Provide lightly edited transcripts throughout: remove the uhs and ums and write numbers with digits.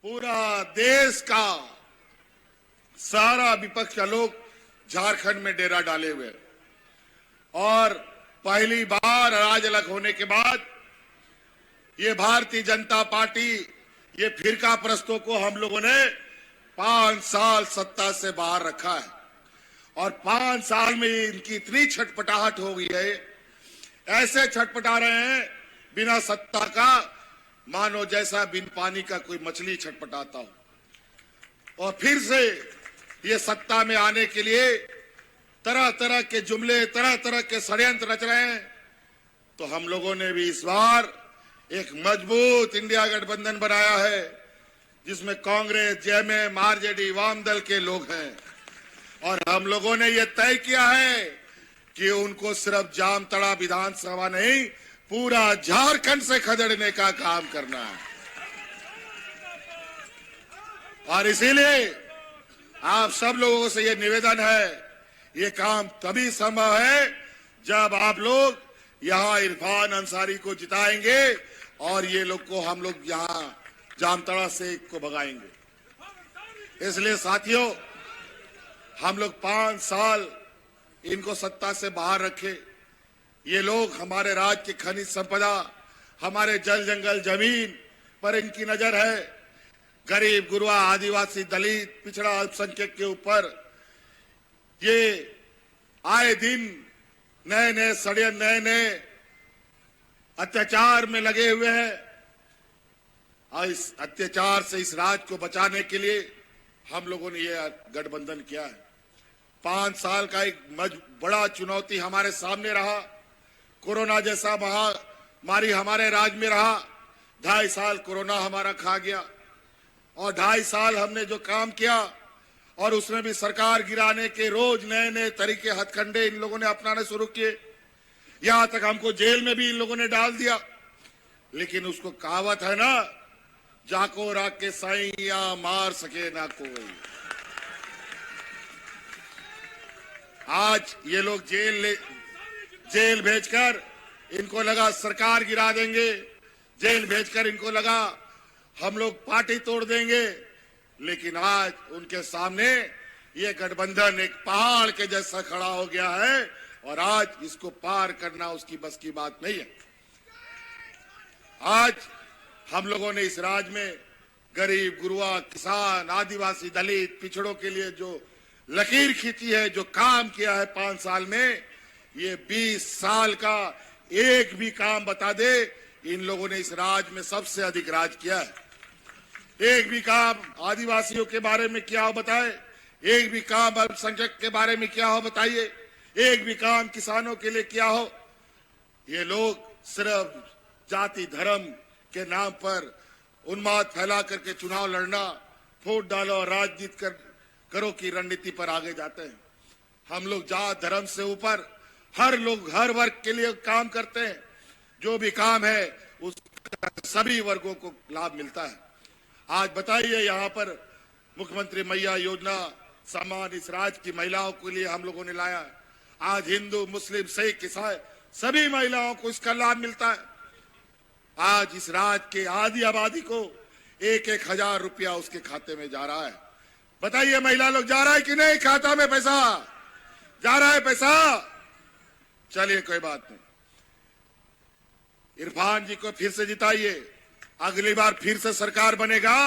पूरा देश का सारा विपक्ष का लोग झारखंड में डेरा डाले हुए और पहली बार राज्य अलग होने के बाद ये भारतीय जनता पार्टी ये फिरका प्रस्तों को हम लोगों ने 5 साल सत्ता से बाहर रखा है और 5 साल में इनकी इतनी छटपटाहट हो गई है, ऐसे छटपटा रहे हैं बिना सत्ता का, मानो जैसा बिन पानी का कोई मछली छटपटाता हो। और फिर से ये सत्ता में आने के लिए तरह तरह के जुमले, तरह तरह के षड्यंत्र रच रहे हैं। तो हम लोगों ने भी इस बार एक मजबूत इंडिया गठबंधन बनाया है जिसमें कांग्रेस, जेएमएम, आरजेडी, वाम दल के लोग हैं और हम लोगों ने ये तय किया है कि उनको सिर्फ जामताड़ा विधानसभा नहीं, पूरा झारखंड से खदेड़ने का काम करना है। और इसीलिए आप सब लोगों से ये निवेदन है, ये काम तभी संभव है जब आप लोग यहां इरफान अंसारी को जिताएंगे और ये लोग को हम लोग यहां जामताड़ा से को भगाएंगे। इसलिए साथियों, हम लोग 5 साल इनको सत्ता से बाहर रखे। ये लोग हमारे राज्य की खनिज संपदा, हमारे जल जंगल जमीन पर इनकी नजर है। गरीब, गुरबा, आदिवासी, दलित, पिछड़ा, अल्पसंख्यक के ऊपर ये आए दिन नए नए षड्यंत्र, नए नए अत्याचार में लगे हुए हैं और इस अत्याचार से इस राज्य को बचाने के लिए हम लोगों ने ये गठबंधन किया है। 5 साल का एक बड़ा चुनौती हमारे सामने रहा। कोरोना जैसा महामारी हमारे राज्य में रहा। 2.5 साल कोरोना हमारा खा गया और 2.5 साल हमने जो काम किया और उसमें भी सरकार गिराने के रोज नए नए तरीके, हथकंडे इन लोगों ने अपनाने शुरू किए। यहां तक हमको जेल में भी इन लोगों ने डाल दिया। लेकिन उसको कहावत है ना, जाको राख के साइया मार सके ना कोई। आज ये लोग जेल भेजकर इनको लगा सरकार गिरा देंगे, जेल भेजकर इनको लगा हम लोग पार्टी तोड़ देंगे। लेकिन आज उनके सामने ये गठबंधन एक पहाड़ के जैसा खड़ा हो गया है और आज इसको पार करना उसकी बस की बात नहीं है। आज हम लोगों ने इस राज्य में गरीब, गुरबा, किसान, आदिवासी, दलित, पिछड़ों के लिए जो लकीर खींची है, जो काम किया है 5 साल में, ये 20 साल का एक भी काम बता दे, इन लोगों ने इस राज्य में सबसे अधिक राज किया है। एक भी काम आदिवासियों के बारे में क्या हो बताए, एक भी काम अल्पसंख्यक के बारे में क्या हो बताइए, एक भी काम किसानों के लिए क्या हो। ये लोग सिर्फ जाति धर्म के नाम पर उन्माद फैला करके चुनाव लड़ना, वोट डालो और राजनीति करो की रणनीति पर आगे जाते हैं। हम लोग जात धर्म से ऊपर हर वर्ग के लिए काम करते हैं। जो भी काम है उसका सभी वर्गों को लाभ मिलता है। आज बताइए, यहाँ पर मुख्यमंत्री मैया योजना सम्मान इस राज्य की महिलाओं के लिए हम लोगों ने लाया है। आज हिंदू, मुस्लिम, सिख, ईसाई सभी महिलाओं को इसका लाभ मिलता है। आज इस राज्य के आधी आबादी को 1-1 हजार रुपया उसके खाते में जा रहा है। बताइए, महिला लोग जा रहा है कि नहीं? खाता में पैसा जा रहा है? पैसा चलिए, कोई बात नहीं। इरफान जी को फिर से जिताइए, अगली बार फिर से सरकार बनेगा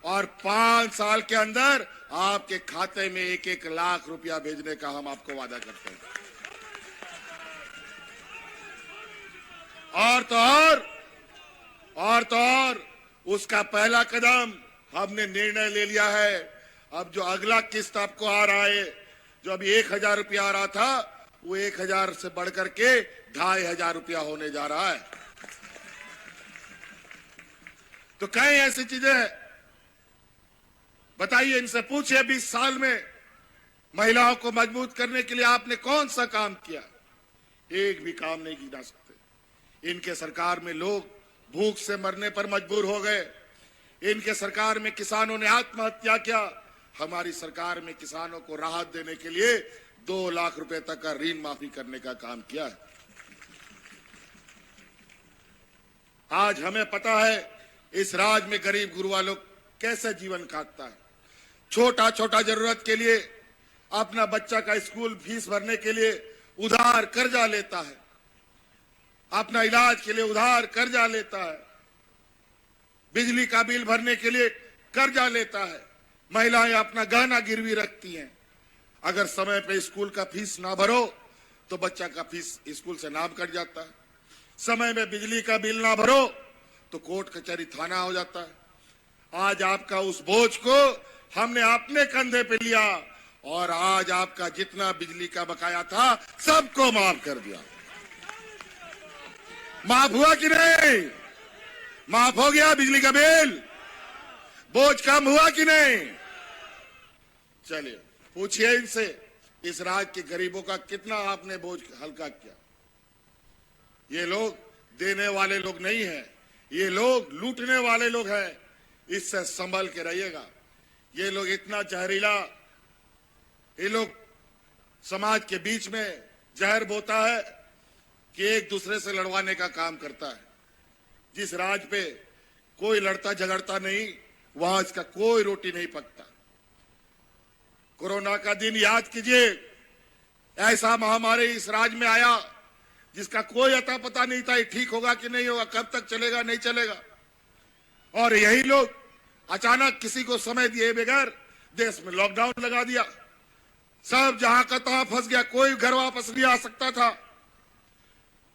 और 5 साल के अंदर आपके खाते में 1-1 लाख रुपया भेजने का हम आपको वादा करते हैं। और तो और उसका पहला कदम हमने निर्णय ले लिया है। अब जो अगला किस्त आपको आ रहा है, जो अभी 1,000 रुपया आ रहा था, वो 1,000 से बढ़कर के 2,500 रुपया होने जा रहा है। तो कई ऐसी चीजें हैं, बताइए, इनसे पूछिए 20 साल में महिलाओं को मजबूत करने के लिए आपने कौन सा काम किया? एक भी काम नहीं गिना सकते। इनके सरकार में लोग भूख से मरने पर मजबूर हो गए। इनके सरकार में किसानों ने आत्महत्या किया। हमारी सरकार में किसानों को राहत देने के लिए 2 लाख रुपए तक का ऋण माफी करने का काम किया है। आज हमें पता है इस राज्य में गरीब गुरबा लोग कैसे जीवन काटता है। छोटा छोटा जरूरत के लिए अपना बच्चा का स्कूल फीस भरने के लिए उधार कर्जा लेता है, अपना इलाज के लिए उधार कर्जा लेता है, बिजली का बिल भरने के लिए कर्जा लेता है। महिलाएं अपना गहना गिरवी रखती हैं। अगर समय पे स्कूल का फीस ना भरो तो बच्चा का फीस स्कूल से नाम कट जाता है। समय में बिजली का बिल ना भरो तो कोर्ट कचहरी थाना हो जाता है। आज आपका उस बोझ को हमने अपने कंधे पे लिया और आज आपका जितना बिजली का बकाया था सबको माफ कर दिया। माफ हुआ कि नहीं? माफ हो गया बिजली का बिल? बोझ कम हुआ कि नहीं? चलिए पूछिए इनसे, इस राज्य के गरीबों का कितना आपने बोझ हल्का किया। ये लोग देने वाले लोग नहीं हैं, ये लोग लूटने वाले लोग हैं। इससे संभल के रहिएगा। ये लोग इतना जहरीला, ये लोग समाज के बीच में जहर बोता है कि एक दूसरे से लड़वाने का काम करता है। जिस राज्य पे कोई लड़ता झगड़ता नहीं, वहां इसका कोई रोटी नहीं पकता। कोरोना का दिन याद कीजिए, ऐसा महामारी इस राज्य में आया जिसका कोई अता पता नहीं था, ये ठीक होगा कि नहीं होगा, कब तक चलेगा नहीं चलेगा। और यही लोग अचानक किसी को समय दिए बगैर देश में लॉकडाउन लगा दिया। सब जहां का तहां फंस गया, कोई घर वापस नहीं आ सकता था।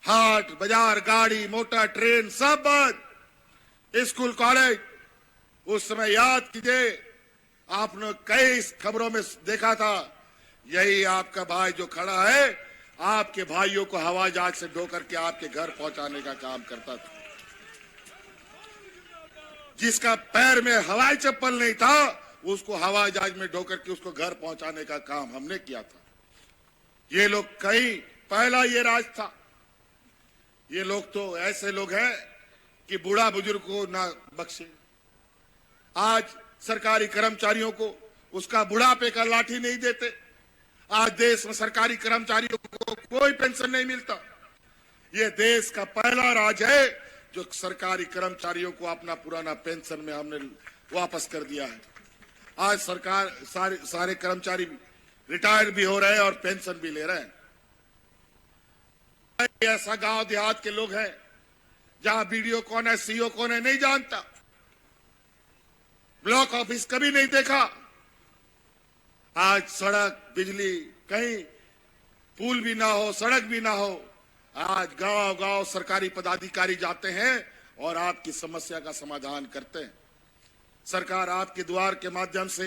हाट बाजार, गाड़ी मोटर ट्रेन सब बंद, स्कूल कॉलेज। उस समय याद कीजिए, आपने कई खबरों में देखा था, यही आपका भाई जो खड़ा है, आपके भाइयों को हवाई जहाज से ढो करके आपके घर पहुंचाने का काम करता था। जिसका पैर में हवाई चप्पल नहीं था, उसको हवाई जहाज में ढो करके उसको घर पहुंचाने का काम हमने किया था। ये लोग कहीं पहला ये राज था। ये लोग तो ऐसे लोग हैं कि बूढ़ा बुजुर्ग को ना बख्शे। आज सरकारी कर्मचारियों को उसका बुढ़ापे का लाठी नहीं देते। आज देश में सरकारी कर्मचारियों को कोई पेंशन नहीं मिलता। ये देश का पहला राज्य है जो सरकारी कर्मचारियों को अपना पुराना पेंशन में हमने वापस कर दिया है। आज सरकार सारे कर्मचारी रिटायर्ड भी हो रहे हैं और पेंशन भी ले रहे हैं। ऐसा गांव देहात के लोग हैं जहां बीडीओ कौन है, सीओ कौन है नहीं जानता, ब्लॉक ऑफिस कभी नहीं देखा। आज सड़क बिजली, कहीं पुल भी ना हो, सड़क भी ना हो, आज गांव गांव सरकारी पदाधिकारी जाते हैं और आपकी समस्या का समाधान करते हैं। सरकार आपके द्वार के माध्यम से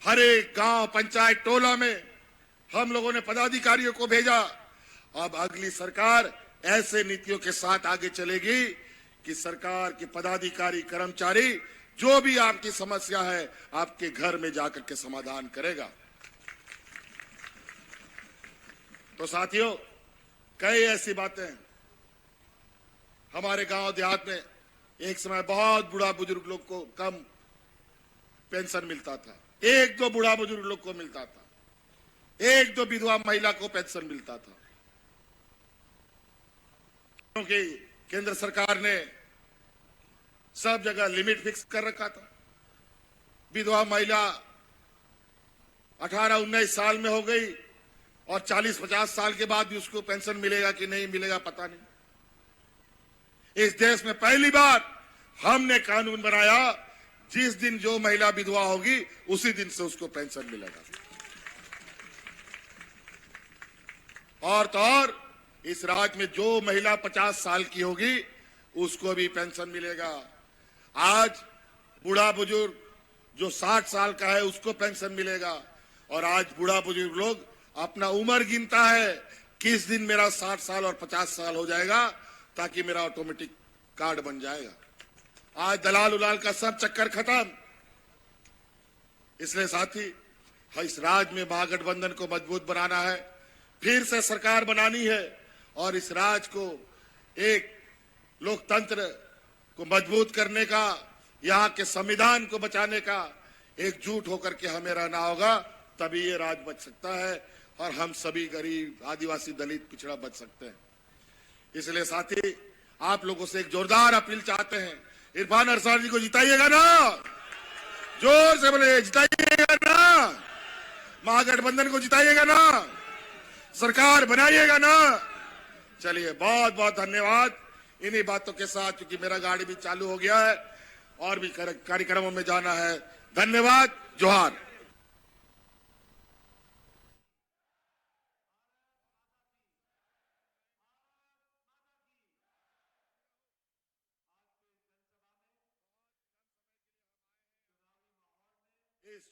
हर एक गांव, पंचायत, टोला में हम लोगों ने पदाधिकारियों को भेजा। अब अगली सरकार ऐसे नीतियों के साथ आगे चलेगी कि सरकार के पदाधिकारी, कर्मचारी जो भी आपकी समस्या है आपके घर में जाकर के समाधान करेगा। तो साथियों, कई ऐसी बातें हैं। हमारे गांव देहात में एक समय बहुत बूढ़ा बुजुर्ग लोग को कम पेंशन मिलता था, एक दो बूढ़ा बुजुर्ग लोग को मिलता था, एक दो विधवा महिला को पेंशन मिलता था। क्योंकि केंद्र सरकार ने सब जगह लिमिट फिक्स कर रखा था। विधवा महिला 18-19 साल में हो गई और 40-50 साल के बाद भी उसको पेंशन मिलेगा कि नहीं मिलेगा पता नहीं। इस देश में पहली बार हमने कानून बनाया, जिस दिन जो महिला विधवा होगी उसी दिन से उसको पेंशन मिलेगा। और तो और इस राज्य में जो महिला 50 साल की होगी उसको भी पेंशन मिलेगा। आज बूढ़ा बुजुर्ग जो 60 साल का है उसको पेंशन मिलेगा। और आज बूढ़ा बुजुर्ग लोग अपना उम्र गिनता है, किस दिन मेरा 60 साल और 50 साल हो जाएगा ताकि मेरा ऑटोमेटिक कार्ड बन जाएगा। आज दलाल उलाल का सब चक्कर खत्म। इसलिए साथी, इस राज्य में महागठबंधन को मजबूत बनाना है, फिर से सरकार बनानी है और इस राज्य को एक लोकतंत्र को मजबूत करने का, यहाँ के संविधान को बचाने का एकजुट होकर के हमें रहना होगा। तभी ये राज्य बच सकता है और हम सभी गरीब, आदिवासी, दलित, पिछड़ा बच सकते हैं। इसलिए साथी, आप लोगों से एक जोरदार अपील चाहते हैं, इरफान अरसार जी को जिताइएगा ना। जोर से बोले, जिताइएगा ना, महागठबंधन को जिताइएगा ना, सरकार बनाइएगा ना। चलिए, बहुत बहुत धन्यवाद। इन्हीं बातों के साथ, क्योंकि मेरा गाड़ी भी चालू हो गया है और भी कार्यक्रमों में जाना है। धन्यवाद, जोहार। इस